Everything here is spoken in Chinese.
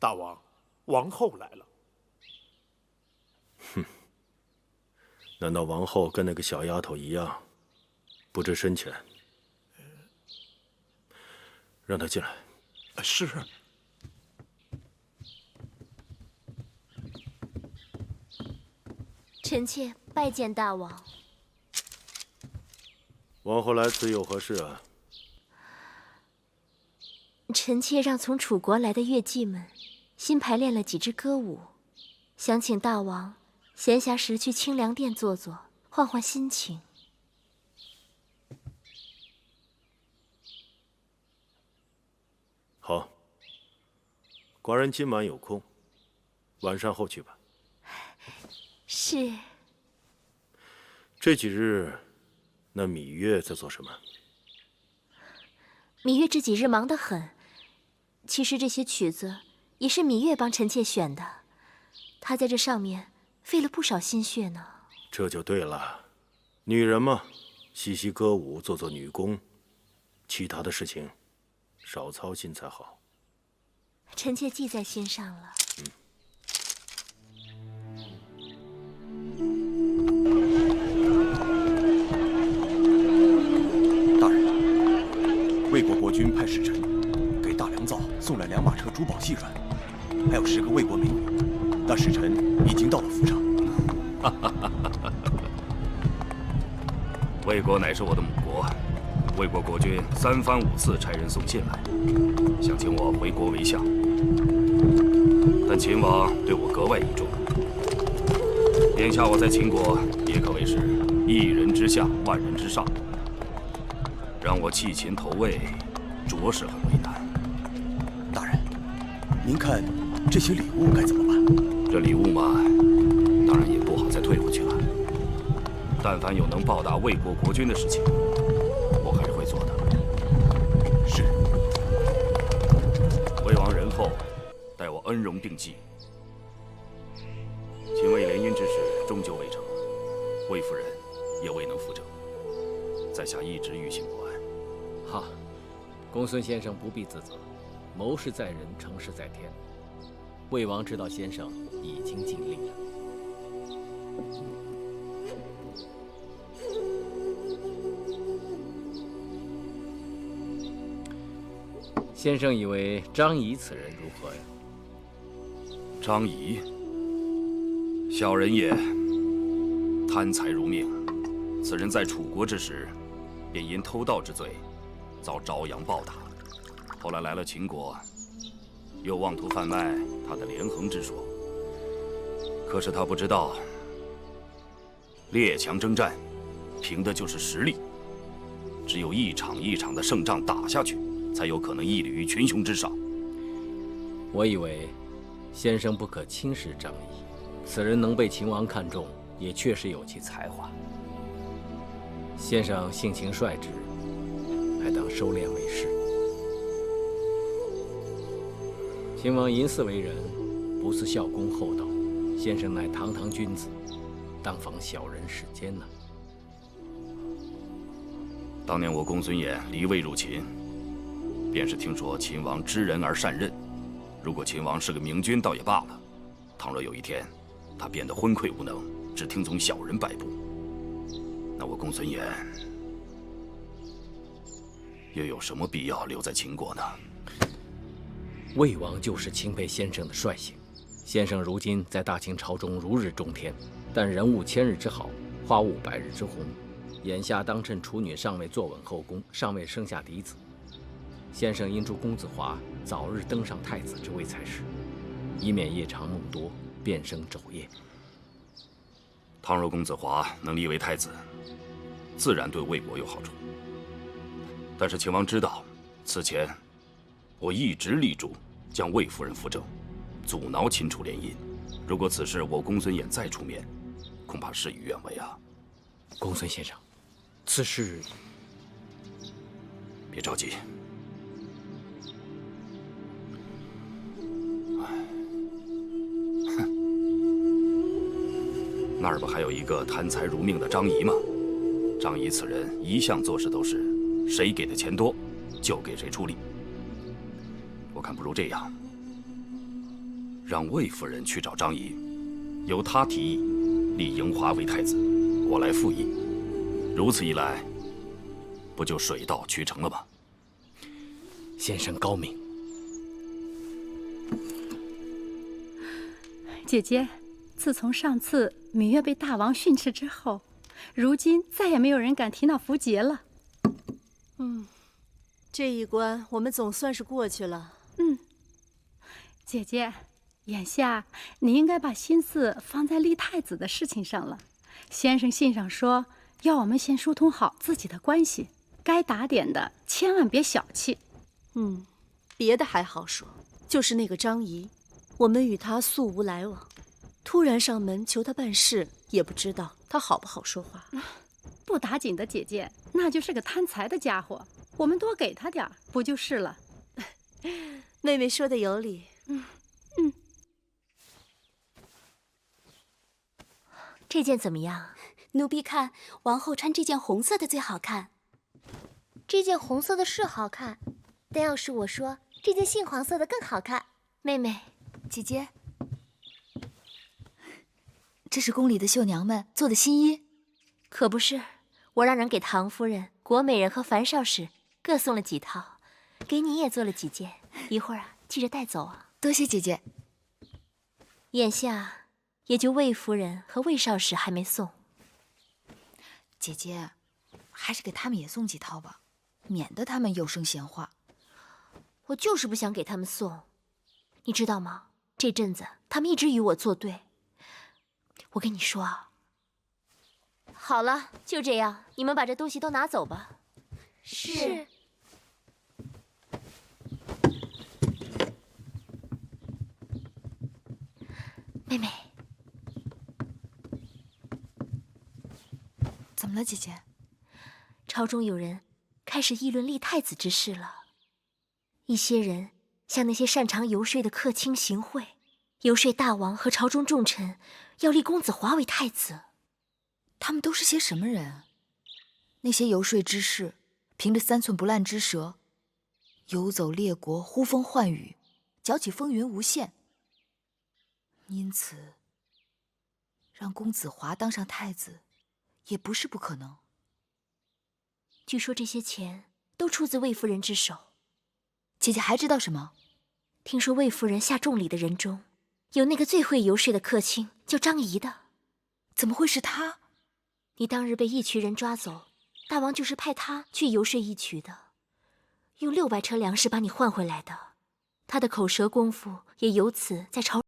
大王，王后来了。哼，难道王后跟那个小丫头一样，不知深浅？让她进来。是。臣妾拜见大王。王后来此有何事啊？臣妾让从楚国来的乐伎们新排练了几支歌舞，想请大王闲暇时去清凉殿坐坐，换换心情。好，寡人今晚有空，晚上后去吧。是。这几日，那芈月在做什么？芈月这几日忙得很。其實這些曲子也是芈月幫臣妾選的，她在這上面費了不少心血呢。這就對了，女人嘛，習習歌舞，做做女工，其他的事情少操心才好。臣妾記在心上了。大人，魏國國君派使臣給大良造送來2馬車珠寶細軟，還有10個魏國美女。那使臣已經到了府上。魏國乃是我的母國，魏國國君3番5次差人送信來，想請我回國為相。但秦王對我格外倚重，眼下我在秦國也可謂是1人之下萬人之上，讓我棄秦投魏，着實很為難。大人，您看這些禮物該怎麼辦？這禮物嘛，當然也不好再退回去了。但凡有能報答魏國國君的事情，我還是會做的。是。魏王仁厚，待我恩榮並濟。秦魏聯姻之事終究未成，魏夫人也未能扶正，在下一直於心不安。哈，公孫先生不必自責，謀事在人，成事在天。魏王知道先生已經盡力了。先生以為張儀此人如何呀？張儀，小人也，貪財如命。此人在楚國之時，便因偷盜之罪，遭朝陽暴打。後來來了秦國，又妄圖販賣他的連橫之說。可是他不知道，列強征戰，憑的就是實力，只有一場一場的勝仗打下去，才有可能屹立於群雄之上。我以為先生不可輕視張儀，此人能被秦王看中，也確實有其才華。先生性情率直，還當收斂為是。秦王淫肆為人，不似孝恭厚道，先生乃堂堂君子，當防小人世間呢。當年我公孫衍離魏入秦，便是聽說秦王知人而善任。如果秦王是個明君，倒也罷了；倘若有一天他變得昏聵無能，只聽從小人擺布，那我公孫衍又有什麼必要留在秦國呢？魏王就是欽佩先生的率性。先生如今在大秦朝中如日中天，但人無千日之好，花無百日之紅。眼下當趁處女尚未坐穩後宮，尚未生下嫡子，先生應祝公子華早日登上太子之位才是，以免夜長夢多，變生肘腋。倘若公子華能立為太子，自然對魏國有好處。但是秦王知道，此前我一直力主將魏夫人扶正，阻撓秦楚聯姻。如果此事我公孫衍再出面，恐怕事與願違啊。公孫先生，此事別着急。那兒不還有一個貪財如命的張儀嗎？張儀此人一向做事都是誰給的錢多，就給誰出力。我看不如這樣，讓魏夫人去找張儀，由她提議立嬴華為太子，我來附議。如此一來，不就水到渠成了嗎？先生高明。姐姐，自从上次芈月被大王训斥之後，如今再也沒有人敢提那符節了。這一關我們總算是過去了。姐姐，眼下你應該把心思放在立太子的事情上了。先生信上說，要我們先疏通好自己的關係，該打點的千萬別小氣。別的還好說，就是那個張儀，我們與他素無來往，突然上門求他辦事，也不知道他好不好說話。不打緊的姐姐，那就是個貪財的家伙，我們多給他點兒，不就是了？妹妹說的有理。这件怎麼樣？奴婢看王后穿這件紅色的最好看。这件紅色的是好看，但要是我說，這件杏黃色的更好看。妹妹，姐姐，這是宮裡的繡娘們做的新衣。可不是，我讓人給唐夫人、果美人和樊少使各送了幾套，給你也做了幾件，一會兒記着帶走啊。多謝姐姐。眼下也就魏夫人和魏少使還沒送。姐姐，還是給他們也送幾套吧，免得他們有聲閒話。我就是不想給他們送，你知道嗎？這陣子他們一直與我作對。我跟你說啊，好了，就這樣，你們把這東西都拿走吧。是。妹妹，怎麼了，姐姐？朝中有人開始議論立太子之事了。一些人向那些擅長遊說的客卿行賄，遊說大王和朝中重臣要立公子華為太子。他們都是些什麼人？那些遊說之士，憑着3寸不爛之舌，遊走列國，呼風喚雨，攪起風雲無限。因此，讓公子華當上太子，也不是不可能。據說這些錢都出自魏夫人之手。姐姐還知道什麼？聽說魏夫人下重禮的人中，有那個最會遊說的客卿，叫張儀的。怎麼會是他？你當日被一渠人抓走，大王就是派他去遊說一渠的，用600車糧食把你換回來的。他的口舌功夫也由此在朝